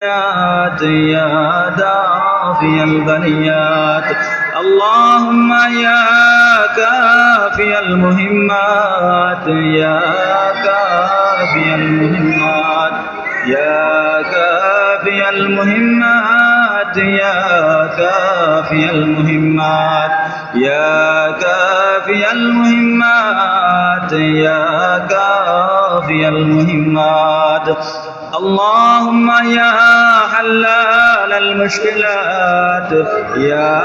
يا دافي البليات. اللهم يا كافي المهمات يا كافي المهمات يا كافي المهمات يا كافي المهمات يا كافي المهمات يا كافي المهمات. اللهم يا حلال المشكلات يا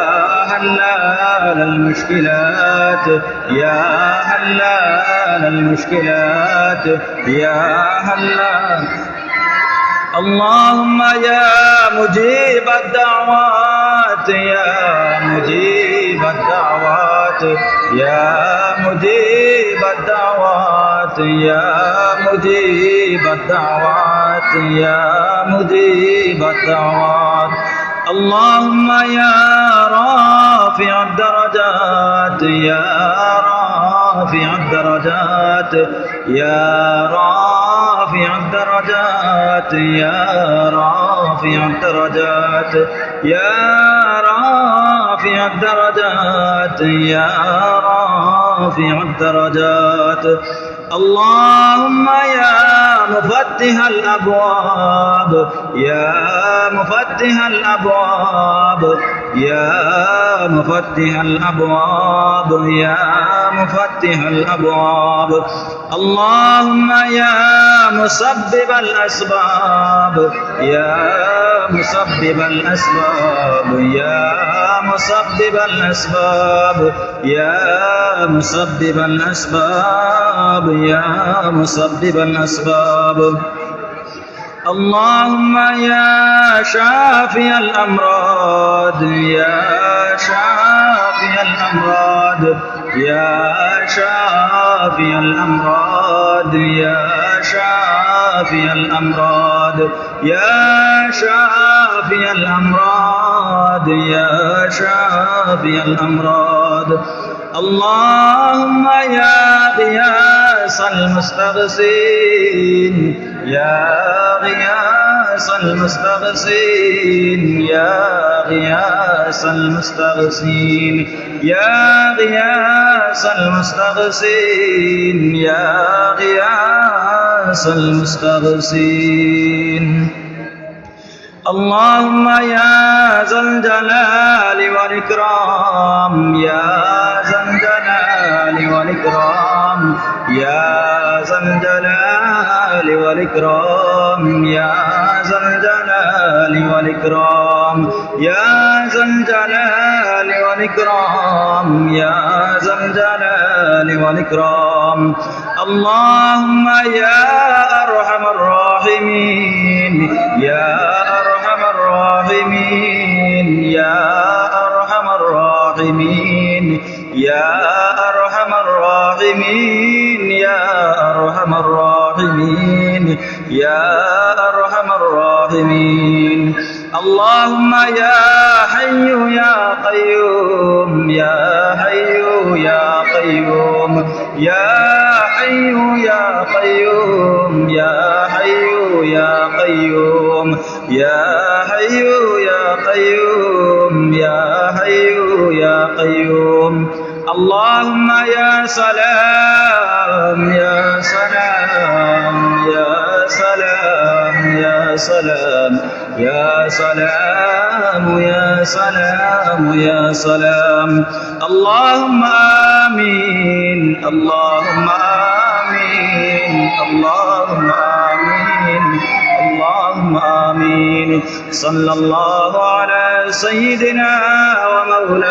حلال المشكلات يا حلال المشكلات يا حلال. اللهم يا مجيب الدعوات يا مجيب الدعوات يا مجيب الدعوات يا مجيب الدعوات يا مجيب الدعوات. اللهم يا رافع الدرجات يا رافع الدرجات يا رافع الدرجات يا رافع الدرجات يا رافع الدرجات يا رافع الدرجات. اللهم يا مفتح الأبواب يا مفتح الأبواب يا مفتح الأبواب يا مفتح الأبواب. اللهم يا مسبب الأسباب يا مسبب الأسباب يا مسبب الأسباب يا مسبب الأسباب يا مسبب الأسباب. اللهم يا شافي الأمراض يا شافي الأمراض يا شافي الأمراض يا شافي الأمراض يا شافي الأمراض يا شافي الأمراض. اللهم يا غياث المستغيثين يا غياث المستغيثين يا غياث المستغيثين يا غياث المستغيثين يا غياث المستغيثين. اللهم يا ذا الجلال والإكرام يا ذا الجلال والإكرام يا ذا الجلال والإكرام يا ذا الجلال والإكرام يا ذا الجلال والإكرام يا ذا الجلال والإكرام. اللهم يا أرحم الراحمين يا أرحم الراحمين يا أرحم الراحمين يا أرحم الراحمين يا أرحم الراحمين يا أرحم الراحمين. اللهم يا حي يا قيوم يا حي يا قيوم يا حي يا قيوم يا حي يا قيوم يا حي يا قيوم يا حي يا قيوم. اللهم يا سلام يا سلام يا سلام يا سلام يا سلام يا سلام يا سلام. اللهم آمين اللهم آمين اللهم آمين اللهم آمين. صلى الله على سيدنا ومولانا